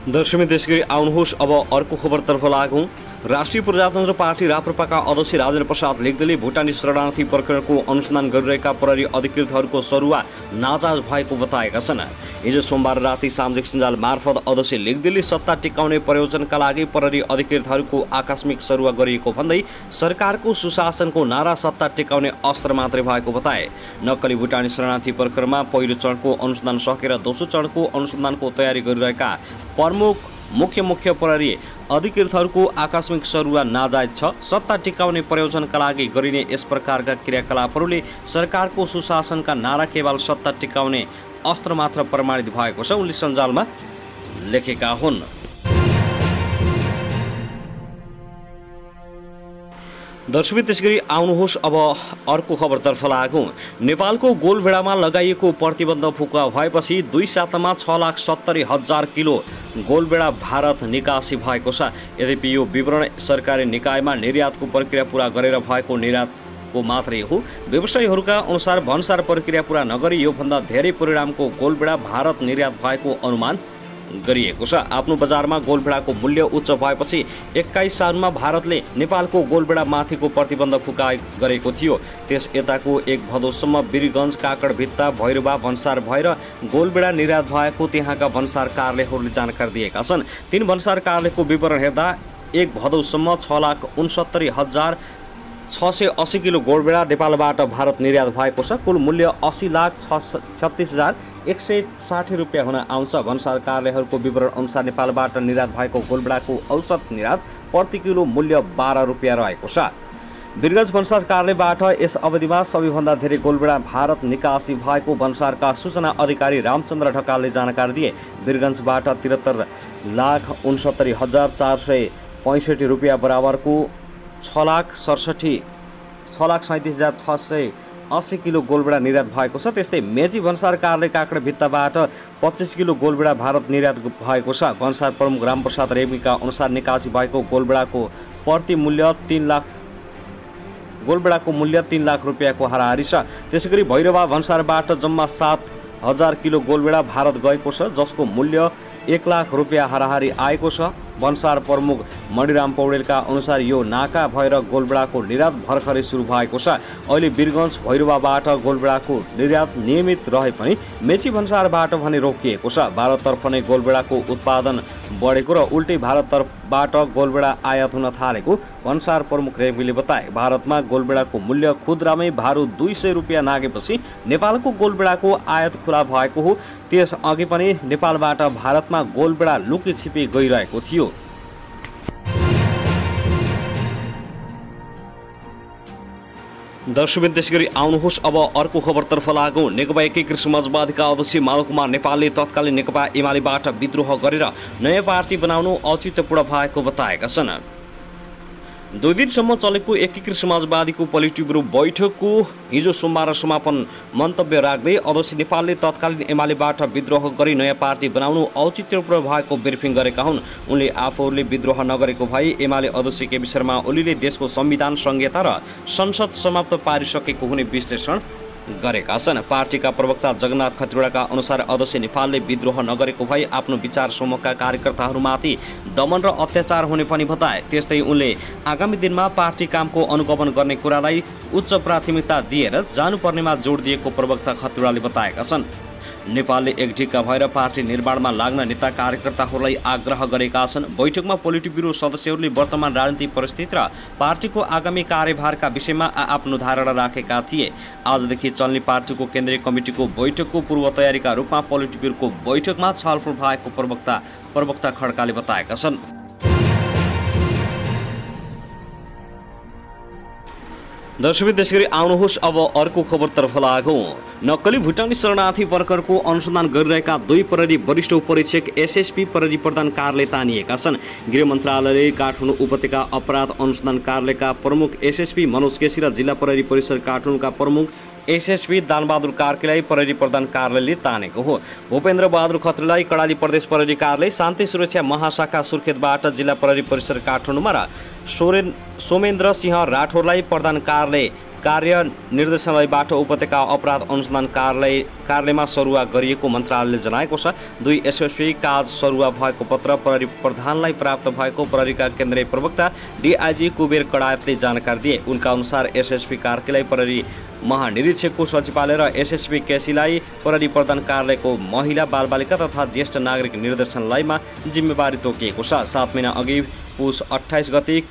दर्शकबिन त्यसैगरी आउनुहोस् अब अर्को खबरतर्फ लागौँ। राष्ट्रिय प्रजातन्त्र पार्टी राप्रपाका अध्यक्ष राजेन्द्र प्रसाद लेग्देले भुटानी शरणार्थी प्रकरणको अनुसन्धान गरिरहेका प्रहरी अधिकृतहरूको सरुवा नाजायज भएको बताएका छन्। हिजो सोमबार राति सामाजिक सञ्जाल मार्फत अध्यक्ष लेग्देले सत्ता टिकाउने प्रयोजनका लागि प्रहरी अधिकृतहरूको आकस्मिक सरुवा गरिएको भन्दै सरकारको सुशासनको नारा सत्ता टिकाउने अस्त्र मात्रै भएको बताए। नक्कली भुटानी शरणार्थी प्रकरणमा पहिलो चरणको अनुसन्धान सकेर दोस्रो चरणको अनुसन्धानको तयारी गरिरहेका प्रमुख मुख्य प्रहरी अधिकृतहरूको आकस्मिक सरुवा नाजायज छ। सत्ता टिकाउने प्रयोजनका लागि गरिने यस प्रकारका क्रियाकलापहरूले सरकारको सुशासनका नारा केवल सत्ता टिकाउने अस्त्र मात्र प्रमाणित भएको छ, उनले सञ्जालमा लेखेका हुन्। दर्शकबिन त्यसैगरी आउनुहोस् अब अर्को खबरतर्फ लागौँ। नेपालको गोलभेडामा लगाइएको प्रतिबन्ध फुकुवा भएपछि 2 सातामा 6,70,000 किलो गोलभेडा भारत निकासी भएको छ। यद्यपि यो विवरण सरकारी निकायमा निर्यातको प्रक्रिया पूरा गरेर भएको निर्यातको मात्रै हो। व्यवसायीहरूका अनुसार भन्सार प्रक्रिया पूरा नगरी योभन्दा धेरै परिणामको गोलभेडा भारत निर्यात भएको अनुमान गरिएको छ। आफ्नो बजारमा गोलभेडाको मूल्य उच्च भएपछि 21 सालमा भारतले नेपालको गोलभेडा माथिको प्रतिबन्ध फुकाइ गरेको थियो। त्यस यताको 1 भदौसम्म वीरगञ्ज, काकडभिट्टा, भैरवा भन्सार भएर गोलभेडा निर्यात भएको त्यहाँका भन्सार कार्यालयहरूले जानकारी दिएका छन्। 3 भन्सार कार्यालयको विवरण हेर्दा 1 भदौसम्म 6,69,680 किलो गोलभेडा नेपालबाट भारत निर्यात भएको छ। कुल मूल्य 80,36,160 रुपियाँ हुन आउँछ। भन्सार कार्यालयहरूको विवरण अनुसार नेपालबाट निर्यात भएको गोलभेडाको औसत निर्यात प्रति किलो मूल्य 12 रुपियाँ रहेको छ। वीरगञ्ज भन्सार कार्यालयबाट यस अवधिमा सबैभन्दा धेरै गोलभेडा भारत निकासी भएको भन्सारका सूचना अधिकारी रामचन्द्र ढकालले जानकारी दिए। वीरगञ्जबाट 73,69,465 रुपियाँ बराबरको 6,37,680 किलो गोलभेडा निर्यात भएको छ। त्यस्तै मेची भन्सार कार्यालय काकडभिट्टाबाट 25 किलो गोलभेडा भारत निर्यात भएको छ। भन्सार प्रमुख रामप्रसाद रेग्मीका अनुसार निकासी भएको गोलभेडाको मूल्य 3 लाख रुपियाँको हाराहारी छ। त्यसैगरी भैरवा भन्सारबाट जम्मा 7,000 किलो गोलभेडा भारत गएको छ, जसको मूल्य 1 लाख रुपियाँ हाराहारी आएको छ। भन्सार प्रमुख मणिराम पौडेलका अनुसार यो नाका भएर गोलभेडाको निर्यात भर्खरै सुरु भएको छ। अहिले वीरगञ्ज भैरवाबाट गोलभेडाको निर्यात नियमित रहे पनि मेची भन्सारबाट भने रोकिएको छ। भारततर्फ नै गोलभेडाको उत्पादन बढेको र उल्टै भारततर्फबाट गोलबेडा आयात हुन थालेको भन्सार प्रमुख रेग्मीले बताए। भारतमा गोलबेडाको मूल्य खुद्रामै भारु 200 रुपियाँ नागेपछि नेपालको गोलबेडाको आयात खुला भएको हो। त्यस अघि पनि नेपालबाट भारतमा गोलबेडा लुकी छिपी गइरहेको थियो। दर्शकबिन त्यसैगरी आउनुहोस् अब अर्को खबरतर्फ लागौँ। नेकपा एकीकृत समाजवादीका अध्यक्ष माधव कुमार नेपालले तत्कालीन नेकपा एमालेबाट विद्रोह गरेर नयाँ पार्टी बनाउनु औचित्यपूर्ण भएको बताएका छन्। 2 दिनसम्म चलेको एकीकृत समाजवादीको पोलिट ब्युरो बैठकको हिजो सोमबार समापन मन्तव्य राख्दै अध्यक्ष नेपालले तत्कालीन एमालेबाट विद्रोह गरी नयाँ पार्टी बनाउनु औचित्यपूर्ण भएको ब्रिफिङ गरेका हुन्। उनले आफूहरूले विद्रोह नगरेको भए एमाले अध्यक्ष केपी शर्मा ओलीले देशको संविधान संहिता र संसद समाप्त पारिसकेको हुने विश्लेषण गरेका छन्। पार्टीका प्रवक्ता जगन्नाथ खतिवड़ाका अनुसार अध्यक्ष नेपालले विद्रोह नगरेको भए आफ्नो विचार समूहका कार्यकर्ताहरूमाथि दमन र अत्याचार हुने पनि बताए। त्यस्तै उनले आगामी दिनमा पार्टी कामको अनुगमन गर्ने कुरालाई उच्च प्राथमिकता दिएर जानुपर्नेमा जोड दिएको प्रवक्ता खतिवड़ाले बताएका छन्। नेपालले एकढिक्का भएर पार्टी निर्माणमा लाग्न नेता कार्यकर्ताहरूलाई आग्रह गरेका छन्। बैठकमा पोलिट ब्युरो सदस्यहरूले वर्तमान राजनीतिक परिस्थिति र पार्टीको आगामी कार्यभारका विषयमा आफ्नो धारणा राखेका थिए। आजदेखि चल्ने पार्टीको केन्द्रीय कमिटीको बैठकको पूर्व तयारीका रूपमा पोलिट ब्युरोको बैठकमा छलफल भएको प्रवक्ता खड्काले बताएका छन्। दर्शकबिन त्यसैगरी आउनुहोस् अब अर्को खबरतर्फ लागौँ। नक्कली भुटानी शरणार्थी वर्करको अनुसन्धान गरिरहेका 2 प्रहरी वरिष्ठ उपरीक्षक एसएसपी प्रहरी प्रधान कार्यालय तानिएका छन्। गृह मन्त्रालयले काठमाडौँ उपत्यका अपराध अनुसन्धान कार्यालयका प्रमुख एसएसपी मनोज केसी र जिल्ला प्रहरी परिसर काठमाडौँका प्रमुख एसएसपी दानबहादुर कार्कीलाई प्रहरी प्रधान कार्यालयले तानेको हो। भूपेन्द्र बहादुर खत्रीलाई कर्णाली प्रदेश प्रहरी कार्यालय, शान्ति सुरक्षा महाशाखा सुर्खेतबाट जिल्ला प्रहरी परिसर काठमाडौँमा र सोमेन्द्र सिंह राठौरलाई प्रधान कार्यालय कार्य निर्देशालयबाट उपत्यका अपराध अनुसन्धान कार्यालयमा सरुवा गरिएको मन्त्रालयले जनाएको छ। 2 एसएसपी काज सरुवा भएको पत्र प्रहरी प्रधानलाई प्राप्त भएको प्रहरीका केन्द्रीय प्रवक्ता डीआईजी कुबेर कडायतले जानकारी दिए। उनका अनुसार एसएसपी कार्कीलाई प्रहरी महानिरीक्षकको सचिवालय र एसएसपी केसीलाई प्रहरी प्रधान कार्यालयको महिला बालबालिका तथा ज्येष्ठ नागरिक निर्देशनालयमा जिम्मेवारी तोकिएको छ। 7 महिना अघि पुस 28 गते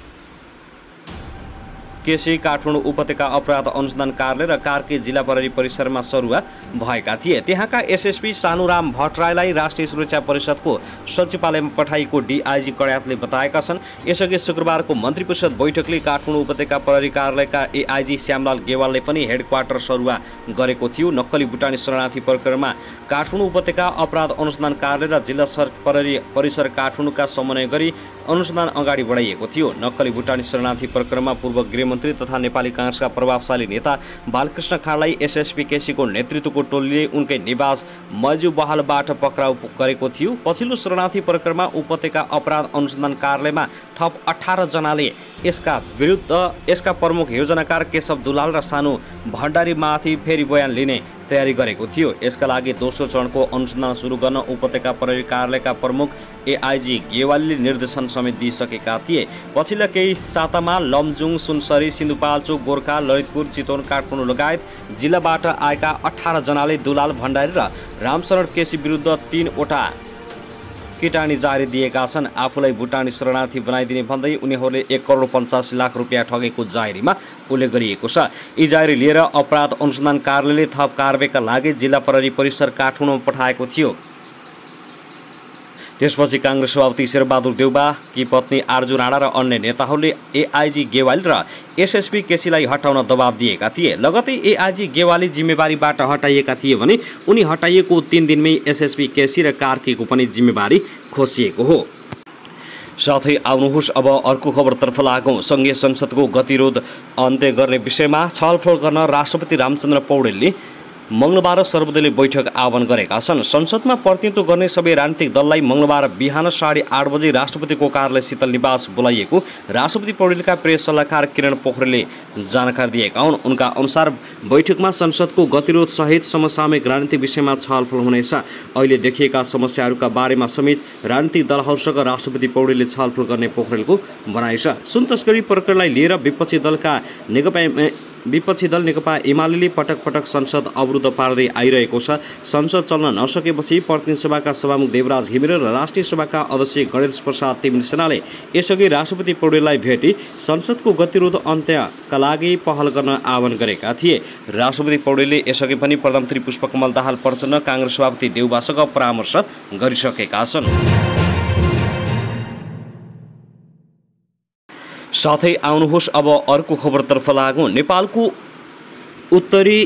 केसी काठमाडौँ उपत्यका अपराध अनुसन्धान कार्यालय र कार्की जिल्ला प्रहरी परिसरमा सरुवा भएका थिए। त्यहाँका एसएसपी सानुराम भट्टराईलाई राष्ट्रिय सुरक्षा परिषदको सचिवालयमा पठाइएको डीआईजी कडायतले बताएका छन्। यसअघि शुक्रबारको मन्त्री परिषद बैठकले काठमाडौँ उपत्यका प्रहरी कार्यालयका एआईजी श्यामलाल गेवालले पनि हेडक्वार्टर सरुवा गरेको थियो। नक्कली भुटानी शरणार्थी प्रकरणमा काठमाडौँ उपत्यका अपराध अनुसन्धान कार्यालय र जिल्ला प्रहरी परिसर काठमाडौँका समन्वय गरी अनुसन्धान अगाडि बढाइएको थियो। नक्कली भुटानी शरणार्थी प्रकरणमा पूर्व गृहमन्त्री तथा नेपाली काङ्ग्रेसका प्रभावशाली नेता बालकृष्ण खाँडलाई एसएसपी केसीको नेतृत्वको टोलीले उनकै निवास मज्यु बहालबाट पक्राउ गरेको थियो। पछिल्लो शरणार्थी प्रकरणमा उपत्यका अपराध अनुसन्धान कार्यालयमा थप 18 जनाले यसका प्रमुख योजनाकार केशव दुलाल र सानु भण्डारीमाथि फेरि बयान लिने तयारी गरेको थियो। यसका लागि दोस्रो चरणको अनुसन्धान सुरु गर्न उपत्यका प्रहरी कार्यालयका प्रमुख एआईजी गेवालीले निर्देशन समेत दिइसकेका थिए। पछिल्ला केही सातामा लमजुङ, सुनसरी, सिन्धुपाल्चोक, गोर्खा, ललितपुर, चितवन, काठमाडौँ लगायत जिल्लाबाट आएका 18 जनाले दुलाल, भण्डारी र रामशरण केसी विरुद्ध 3 वटा किटानी जारी दिएका छन्। आफूलाई भुटानी शरणार्थी बनाइदिने भन्दै उनीहरूले 1 करोड 85 लाख रुपियाँ ठगेको जाहेरीमा उल्लेख गरिएको छ। यी जाहेरी लिएर अपराध अनुसन्धान कार्यालयले थप कारबाहीका लागि जिल्ला प्रहरी परिसर काठमाडौँमा पठाएको थियो। त्यसपछि काङ्ग्रेस सभापति शेरबहादुर देउबा कि पत्नी आर्जु राणा र अन्य नेताहरूले एआईजी गेवाली र एसएसपी केसीलाई हटाउन दबाब दिएका थिए। लगतै एआईजी गेवाली जिम्मेवारीबाट हटाइएका थिए भने उनी हटाइएको 3 दिनमै एसएसपी केसी र कार्कीको पनि जिम्मेवारी खोसिएको हो। साथै आउनुहोस् अब अर्को खबरतर्फ लागौँ। सङ्घीय संसदको गतिरोध अन्त्य गर्ने विषयमा छलफल गर्न राष्ट्रपति रामचन्द्र पौडेलले मंगलबार सर्वदलीय बैठक आह्वान गरेका छन्। संसदमा प्रतिनिधित्व गर्ने सबै राजनीतिक दललाई मंगलबार बिहान 8:30 बजे राष्ट्रपतिको कार्यालय शीतल निवास बोलाइएको राष्ट्रपति पौडेलका प्रेस सल्लाहकार किरण पोखरेलले जानकारी दिएका हुन्। उनका अनुसार बैठकमा संसदको गतिरोध सहित समसामयिक राजनीतिक विषयमा छलफल हुनेछ। अहिले देखिएका समस्याहरूका बारेमा समेत राजनीतिक दलहरूसँग राष्ट्रपति पौडेलले छलफल गर्ने पोखरेलको भनाइ छ। सुन तस्करी प्रकरणलाई लिएर विपक्षी दलका विपक्षी दल नेकपा एमाले पटक पटक संसद अवरुद्ध पार्दै आइरहेको छ। संसद चल्न नसकेपछि प्रतिनिधि सभाका सभामुख देवराज घिमिरे र राष्ट्रिय सभाका अध्यक्ष गणेश प्रसाद तिमसेनाले यसअघि राष्ट्रपति पौडेललाई भेटी संसदको गतिरोध अन्त्यका लागि पहल गर्न आह्वान गरेका थिए। राष्ट्रपति पौडेलले यसअघि पनि प्रधानमन्त्री पुष्पकमल दाहाल प्रचण्ड, काङ्ग्रेस सभापति देउबासँग परामर्श गरिसकेका छन्। साथै आउनुहोस् अब अर्को खबरतर्फ लागौँ। नेपालको उत्तरी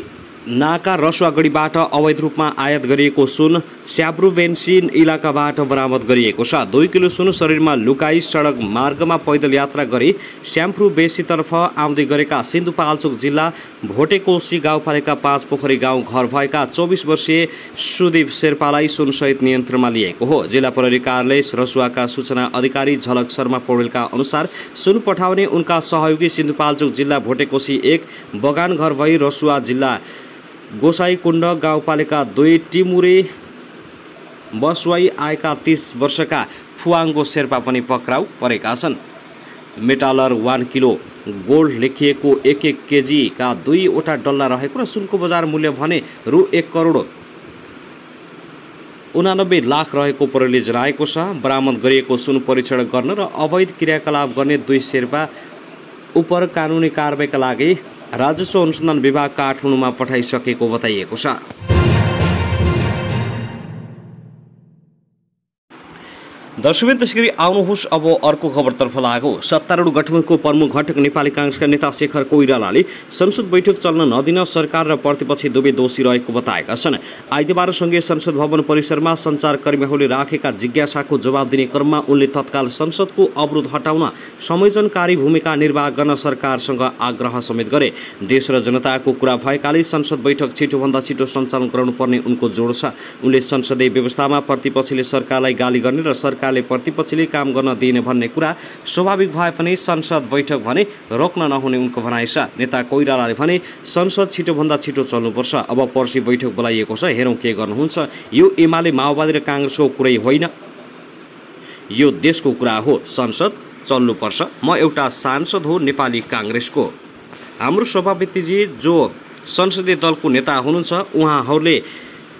नाका रसुवागढीबाट अवैध रूपमा आयात गरिएको सुन स्याब्रुबेन्सिन इलाकाबाट बरामद गरिएको छ। 2 किलो सुन शरीरमा लुकाई सडक मार्गमा पैदल यात्रा गरी स्याम्प्रुबेसीतर्फ आउँदै गरेका सिन्धुपाल्चोक जिल्ला भोटेकोशी गाउँपालिका 5 पोखरी गाउँ घर भएका 24 वर्षीय सुदीप शेर्पालाई सुनसहित नियन्त्रणमा लिएको हो। जिल्ला प्रहरी कार्यालय रसुवाका सूचना अधिकारी झलक शर्मा पौडेलका अनुसार सुन पठाउने उनका सहयोगी सिन्धुपाल्चोक जिल्ला भोटेकोशी 1 बगान घर भई रसुवा जिल्ला गोसाईकुण्ड गाउँपालिका 2 टिमुरे बसवाई आएका 30 वर्षका फुवाङ्गो शेर्पा पनि पक्राउ परेका छन्। मेटालर 1 किलो गोल्ड लेखिएको 1-1 केजीका 2वटा डल्ला रहेको र सुनको बजार मूल्य भने रु 1 करोड 89 लाख रहेको प्रहरीले जनाएको छ। बरामद गरिएको सुन परीक्षण गर्न र अवैध क्रियाकलाप गर्ने 2 शेर्पा उप कानुनी कारबाहीका लागि राजस्व अनुसन्धान विभाग काठमाडौँमा पठाइसकेको बताइएको छ। दर्शकवृन्द, त्यसैगरी आउनुहोस् अब अर्को खबरतर्फ लागौँ। सत्तारूढ गठबन्धनको प्रमुख घटक नेपाली काङ्ग्रेसका नेता शेखर कोइरालाले संसद बैठक चल्न नदिन सरकार र प्रतिपक्षी दुवै दोषी रहेको बताएका छन्। आइतबार सँगै संसद भवन परिसरमा सञ्चारकर्मीहरूले राखेका जिज्ञासाको जवाब दिने क्रममा उनले तत्काल संसदको अवरोध हटाउन संयोजनकारी भूमिका निर्वाह गर्न सरकारसँग आग्रह समेत गरे। देश र जनताको कुरा भएकाले संसद बैठक छिटोभन्दा छिटो सञ्चालन गराउनुपर्ने उनको जोड छ। उनले संसदीय व्यवस्थामा प्रतिपक्षीले सरकारलाई गाली गर्ने र सरकारले प्रतिपक्षीले काम गर्न दिने भन्ने कुरा स्वाभाविक भए पनि संसद बैठक भने रोक्न नहुने उनको भनाइ छ। नेता कोइरालाले भने संसद छिटोभन्दा छिटो चल्नुपर्छ। अब पर्सि बैठक बोलाइएको छ, हेरौँ के गर्नुहुन्छ। यो एमाले माओवादी र काङ्ग्रेसको कुरै होइन, यो देशको कुरा हो। संसद चल्नुपर्छ। म एउटा सांसद हो नेपाली काङ्ग्रेसको। हाम्रो सभापतिजी जो संसदीय दलको नेता हुनुहुन्छ उहाँहरूले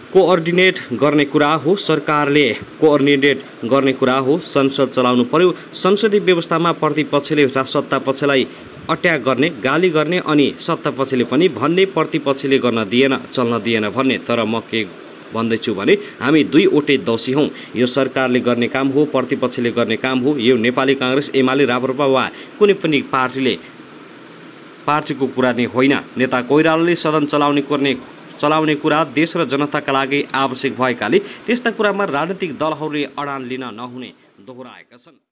कोअर्डिनेट गर्ने कुरा हो, सरकारले कोअर्डिनेट गर्ने कुरा हो। संसद चलाउनु पर्यो। संसदीय व्यवस्थामा प्रतिपक्षले सत्तापक्षलाई अट्याक गर्ने, गाली गर्ने अनि सत्तापक्षले पनि भन्ने प्रतिपक्षले गर्न दिएन, चल्न दिएन भन्ने। तर म के भन्दैछु भने हामी दुईवटै दोषी हौँ। यो सरकारले गर्ने काम हो, प्रतिपक्षले गर्ने काम हो। यो नेपाली काङ्ग्रेस, एमाले, राप्रपा वा कुनै पनि पार्टीको कुरा नै होइन। नेता कोइरालाले सदन चलाउने कुरा देश र जनताका लागि आवश्यक भएकाले त्यस्ता कुरामा राजनीतिक दलहरूले अडान लिन नहुने दोहोऱ्याएका छन्।